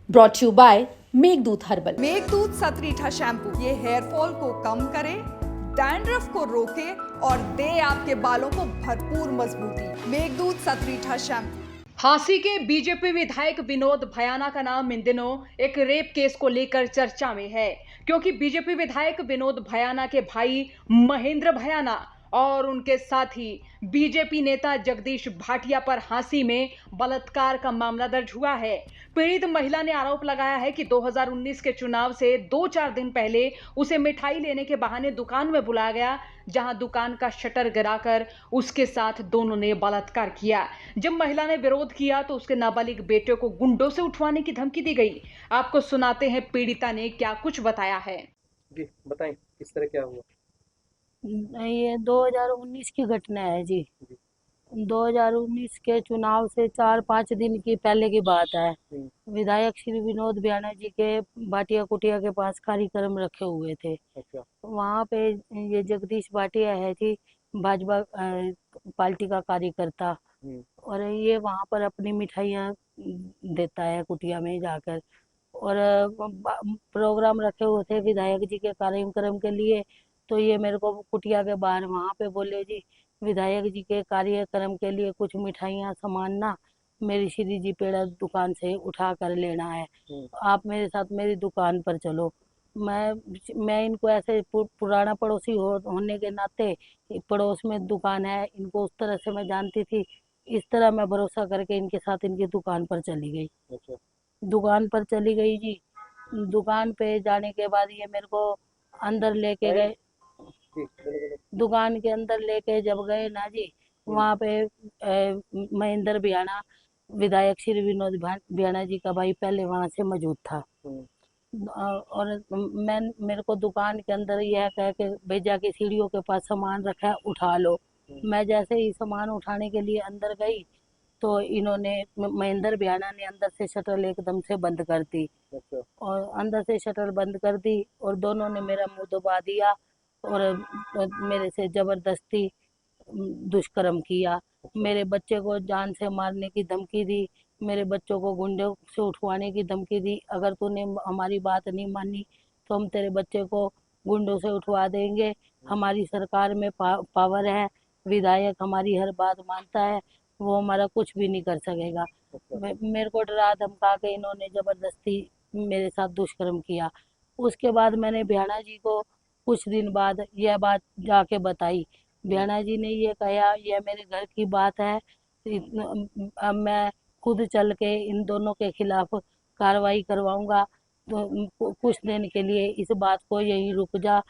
Brought you by Meghdoot herbal. Meghdoot सतरीठा shampoo ये hair fall को कम करे, डैंड्रफ को रोके और दे आपके बालों को भरपूर मजबूती। मेघदूत सतरीठा शैम्पू। हांसी के बीजेपी विधायक विनोद भयाना का नाम इन दिनों एक रेप केस को लेकर चर्चा में है, क्योंकि बीजेपी विधायक विनोद भयाना के भाई महेंद्र भयाना और उनके साथी बीजेपी नेता जगदीश भाटिया पर हांसी में बलात्कार का मामला दर्ज हुआ है। पीड़ित महिला ने आरोप लगाया है कि 2019 के चुनाव से 2-4 दिन पहले उसे मिठाई लेने के बहाने दुकान में बुलाया गया, जहां दुकान का शटर गिराकर उसके साथ दोनों ने बलात्कार किया। जब महिला ने विरोध किया तो उसके नाबालिग बेटे को गुंडों से उठवाने की धमकी दी गई। आपको सुनाते हैं पीड़िता ने क्या कुछ बताया है। जी बताएं, किस तरह क्या हुआ? ये 2019 की घटना है जी। 2019 के चुनाव से 4-5 दिन की पहले की बात है। विधायक श्री विनोद भयाना जी के भाटिया कुटिया के पास कार्यक्रम रखे हुए थे। अच्छा। वहाँ पे ये जगदीश भाटिया है जी, भाजपा पार्टी का कार्यकर्ता, और ये वहाँ पर अपनी मिठाइयाँ देता है कुटिया में जाकर। और प्रोग्राम रखे हुए थे विधायक जी के कार्यक्रम के लिए, तो ये मेरे को कुटिया के बाहर वहाँ पे बोले जी, विधायक जी के कार्यक्रम के लिए कुछ मिठाइयाँ सामान ना मेरी श्री जी पेड़ा दुकान से उठा कर लेना है, आप मेरे साथ मेरी दुकान पर चलो। मैं इनको ऐसे पुराना पड़ोसी होने के नाते, पड़ोस में दुकान है, इनको उस तरह से मैं जानती थी। इस तरह मैं भरोसा करके इनके साथ इनकी दुकान पर चली गई। अच्छा। दुकान पर चली गई जी। दुकान पे जाने के बाद ये मेरे को अंदर लेके गए। दुकान के अंदर लेके जब गए ना जी, वहाँ पे महेंद्र भयाना, विधायक श्री विनोद भयाना जी का भाई, पहले वहाँ से मौजूद था। और मेरे को दुकान के अंदर यह कह के भेजा कि सीढ़ियों के पास सामान रखा है, उठा लो। मैं जैसे ही सामान उठाने के लिए अंदर गई तो इन्होंने, महेंद्र भयाना ने अंदर से शटर एकदम से बंद कर दी। अच्छा। और अंदर से शटर बंद कर दी और दोनों ने मेरा मुंह दबा दिया और मेरे से जबरदस्ती दुष्कर्म किया। मेरे बच्चे को जान से मारने की धमकी दी, मेरे बच्चों को गुंडों से उठवाने की धमकी दी। अगर तूने हमारी बात नहीं मानी तो हम तेरे बच्चे को गुंडों से उठवा देंगे। हमारी सरकार में पावर है, विधायक हमारी हर बात मानता है, वो हमारा कुछ भी नहीं कर सकेगा। मेरे को डरा धमका के इन्होंने जबरदस्ती मेरे साथ दुष्कर्म किया। उसके बाद मैंने भयाना जी को कुछ दिन बाद यह बात जाके बताई। भयाना जी ने ये कहा, यह मेरे घर की बात है, अब मैं खुद चल के इन दोनों के खिलाफ कार्रवाई करवाऊंगा, तो कुछ दिन के लिए इस बात को यहीं रुक जा,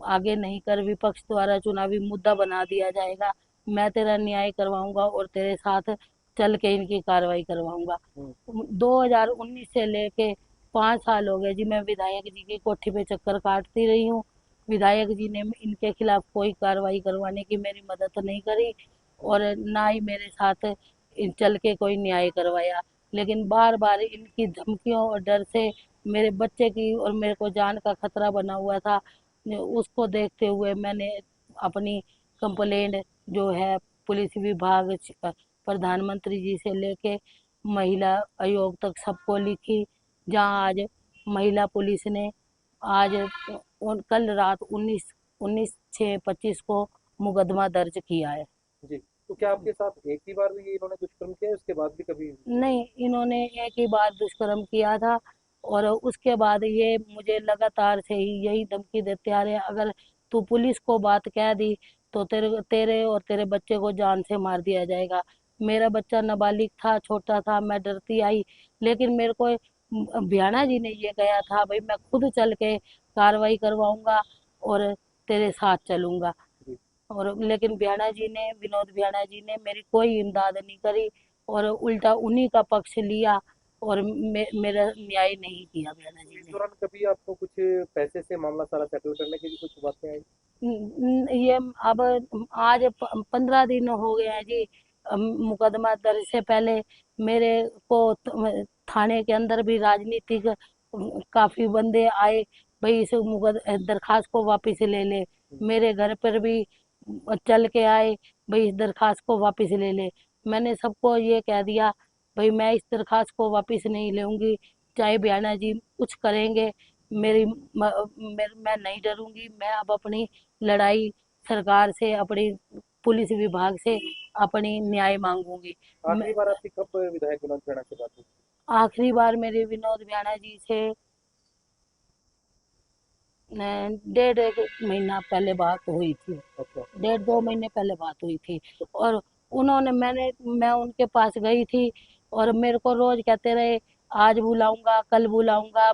आगे नहीं कर, विपक्ष द्वारा चुनावी मुद्दा बना दिया जाएगा। मैं तेरा न्याय करवाऊंगा और तेरे साथ चल के इनकी कार्रवाई करवाऊंगा। 2019 से लेके 5 साल हो गए जी, मैं विधायक जी की कोठी पे चक्कर काटती रही हूँ। विधायक जी ने इनके खिलाफ कोई कार्रवाई करवाने की मेरी मदद नहीं करी और ना ही मेरे साथ चल के कोई न्याय करवाया। लेकिन बार बार इनकी धमकियों और डर से मेरे बच्चे की और मेरे को जान का खतरा बना हुआ था। उसको देखते हुए मैंने अपनी कंप्लेंट जो है पुलिस विभाग, प्रधानमंत्री जी से लेके महिला आयोग तक सबको लिखी, जहां आज महिला पुलिस ने आज कल रात 19/6/25 को मुकदमा दर्ज किया है। जी, तो क्या आपके साथ एक ही बार भी ये इन्होंने दुष्कर्म किया है, उसके बाद भी कभी? नहीं, इन्होंने एक ही बार दुष्कर्म किया था और उसके बाद ये मुझे लगातार से ही यही धमकी देते आ रहे हैं, अगर तू पुलिस को बात कह दी तो तेरे तेरे और तेरे बच्चे को जान से मार दिया जाएगा। मेरा बच्चा नाबालिग था, छोटा था, मैं डरती आई, लेकिन मेरे को भयाना जी ने ये कहा था, भाई मैं खुद चल के कार्रवाई करवाऊंगा और तेरे साथ चलूंगा। और लेकिन भयाना जी ने, विनोद भयाना जी ने मेरी कोई इमदाद नहीं करी और उल्टा उन्हीं का पक्ष लिया और मेरा न्याय नहीं किया भयाना जी इस ने। दौरान कभी आपको कुछ पैसे से मामला सारा सेटल करने की भी कुछ बातें आई? ये अब आज 15 दिन हो गए हैं जी मुकदमा दर्ज से पहले। मेरे को थाने के अंदर भी राजनीतिक काफी बंदे आए, भाई इस दरखास्त को वापस ले ले। मेरे घर पर भी चल के आए, भाई इस दरखास्त को वापस ले ले। मैंने सबको ये कह दिया, भाई मैं इस दरखास्त को वापस नहीं लूंगी, चाहे बयाना जी कुछ करेंगे, मैं नहीं डरूंगी। मैं अब अपनी लड़ाई सरकार से, अपनी पुलिस विभाग से अपनी न्याय मांगूंगी। आखिरी बार आपकी कब विधायक विनोद खैरा से बात हुई? आखिरी बार मेरे विनोद बयाना जी से 1.5 महीना पहले बात हुई थी। अच्छा। 1.5-2 महीने पहले बात हुई थी। और मैं उनके पास गई थी और मेरे को रोज कहते रहे आज बुलाऊंगा, कल बुलाऊंगा,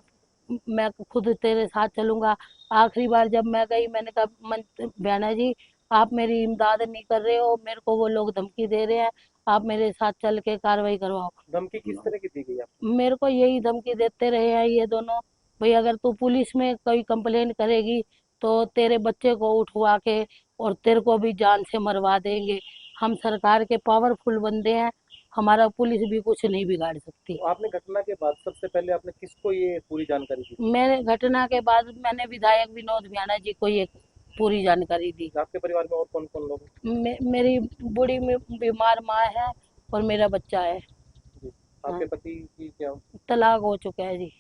मैं खुद तेरे साथ चलूंगा। आखिरी बार जब मैं गई, मैंने कहा बयाना जी आप मेरी इमदाद नहीं कर रहे हो, मेरे को वो लोग धमकी दे रहे हैं, आप मेरे साथ चल के कार्रवाई करवाओ। धमकी किस तरह की दी गई आपको? मेरे को यही धमकी देते रहे हैं ये दोनों, भाई अगर तू पुलिस में कोई कंप्लेन करेगी तो तेरे बच्चे को उठवा के और तेरे को भी जान से मरवा देंगे। हम सरकार के पावरफुल बंदे हैं, हमारा पुलिस भी कुछ नहीं बिगाड़ सकती। तो आपने घटना के बाद सबसे पहले आपने किसको ये पूरी जानकारी दी? मैंने घटना के बाद मैंने विधायक विनोद बयाना जी को ये पूरी जानकारी दी। आपके परिवार में और कौन कौन लोग हैं? मेरी बूढ़ी बीमार माँ है और मेरा बच्चा है। जी। आपके पति की क्या? तलाक हो चुका है जी।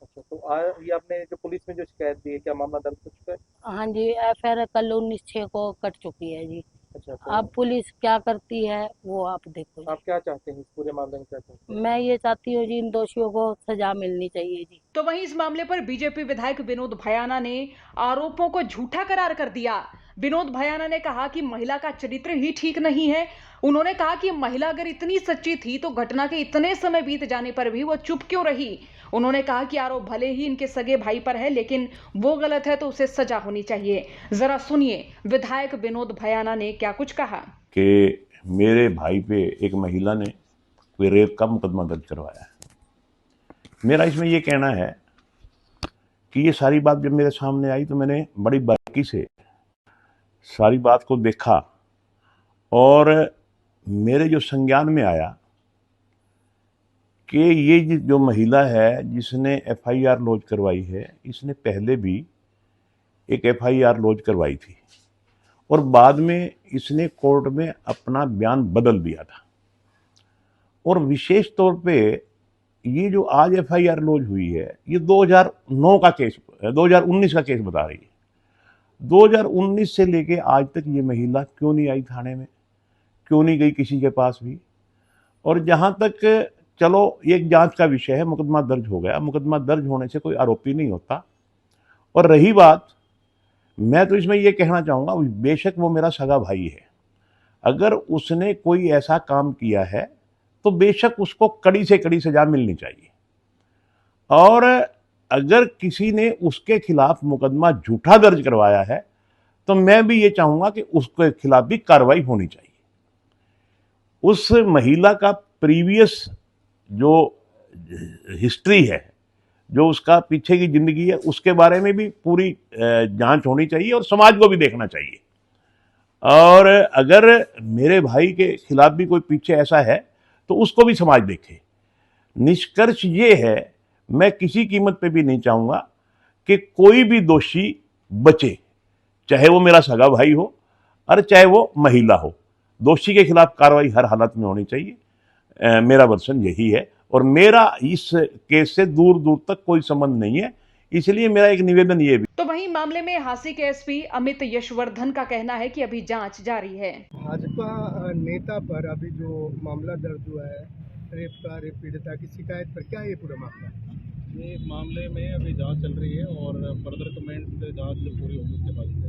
अच्छा, तो ये आपने जो पुलिस में जो शिकायत दी है, क्या मामला दर्ज हो चुका है? हाँ जी, FIR कल 19/6 को कट चुकी है जी। अच्छा, तो अब पुलिस क्या करती है वो आप देखो जी। आप क्या चाहते हैं इस पूरे मामले में, क्या चाहते हैं? मैं ये चाहती हूँ जी इन दोषियों को सजा मिलनी चाहिए जी। तो वहीं इस मामले पर बीजेपी विधायक विनोद भयाना ने आरोपों को झूठा करार कर दिया। विनोद भयाना ने कहा कि महिला का चरित्र ही ठीक नहीं है। उन्होंने कहा कि महिला अगर इतनी सच्ची थी तो घटना के इतने समय बीत जाने पर भी वो चुप क्यों रही। उन्होंने कहा कि आरोप भले ही इनके सगे भाई पर है, लेकिन वो गलत है तो उसे सजा होनी चाहिए। जरा सुनिए विधायक विनोद भयाना ने क्या कुछ कहा। कि मेरे भाई पे एक महिला ने कोई रेप का मुकदमा दर्ज करवाया है। मेरा इसमें ये कहना है कि ये सारी बात जब मेरे सामने आई तो मैंने बड़ी बारीकी से सारी बात को देखा और मेरे जो संज्ञान में आया कि ये जो महिला है जिसने FIR लॉन्च करवाई है, इसने पहले भी एक FIR लॉन्च करवाई थी और बाद में इसने कोर्ट में अपना बयान बदल दिया था। और विशेष तौर पे ये जो आज FIR लॉन्च हुई है ये 2009 का केस, 2019 का केस बता रही है। 2019 से लेके आज तक ये महिला क्यों नहीं आई थाने में, क्यों नहीं गई किसी के पास भी। और जहाँ तक चलो ये एक जांच का विषय है, मुकदमा दर्ज हो गया, मुकदमा दर्ज होने से कोई आरोपी नहीं होता। और रही बात, मैं तो इसमें ये कहना चाहूँगा बेशक वो मेरा सगा भाई है, अगर उसने कोई ऐसा काम किया है तो बेशक उसको कड़ी से कड़ी सजा मिलनी चाहिए। और अगर किसी ने उसके खिलाफ मुकदमा झूठा दर्ज करवाया है तो मैं भी ये चाहूँगा कि उसके खिलाफ भी कार्रवाई होनी चाहिए। उस महिला का प्रीवियस जो हिस्ट्री है, जो उसका पीछे की जिंदगी है, उसके बारे में भी पूरी जांच होनी चाहिए और समाज को भी देखना चाहिए। और अगर मेरे भाई के खिलाफ भी कोई पीछे ऐसा है तो उसको भी समाज देखे। निष्कर्ष ये है, मैं किसी कीमत पे भी नहीं चाहूँगा कि कोई भी दोषी बचे, चाहे वो मेरा सगा भाई हो और चाहे वो महिला हो। दोषी के खिलाफ कार्रवाई हर हालत में होनी चाहिए। मेरा वर्षन यही है और मेरा इस केस से दूर दूर तक कोई संबंध नहीं है, इसलिए मेरा एक निवेदन ये भी। तो वहीं मामले में हांसी के SP अमित यशवर्धन का कहना है कि अभी जांच जारी है। भाजपा नेता पर अभी जो मामला दर्ज हुआ है रेप पीड़िता की शिकायत पर, क्या ये पूरा मामला? ये मामले में अभी जांच चल रही है और फर्दर कमेंट जांच जब पूरी होगी उसके बाद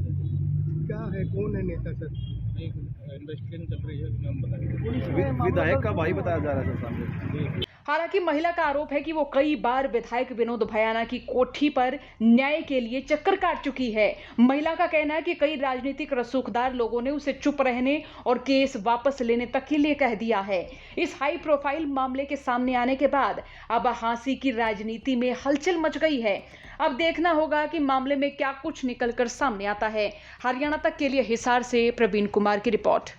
क्या है, कौन है नेता सर? इन्वेस्टिगेशन चल रही है, उसमें हम बताएंगे। विधायक का भाई बताया जा रहा है सर सामने। हालांकि महिला का आरोप है कि वो कई बार विधायक विनोद भयाना की कोठी पर न्याय के लिए चक्कर काट चुकी है। महिला का कहना है कि कई राजनीतिक रसूखदार लोगों ने उसे चुप रहने और केस वापस लेने तक के लिए कह दिया है। इस हाई प्रोफाइल मामले के सामने आने के बाद अब हांसी की राजनीति में हलचल मच गई है। अब देखना होगा कि मामले में क्या कुछ निकलकर सामने आता है। हरियाणा तक के लिए हिसार से प्रवीण कुमार की रिपोर्ट।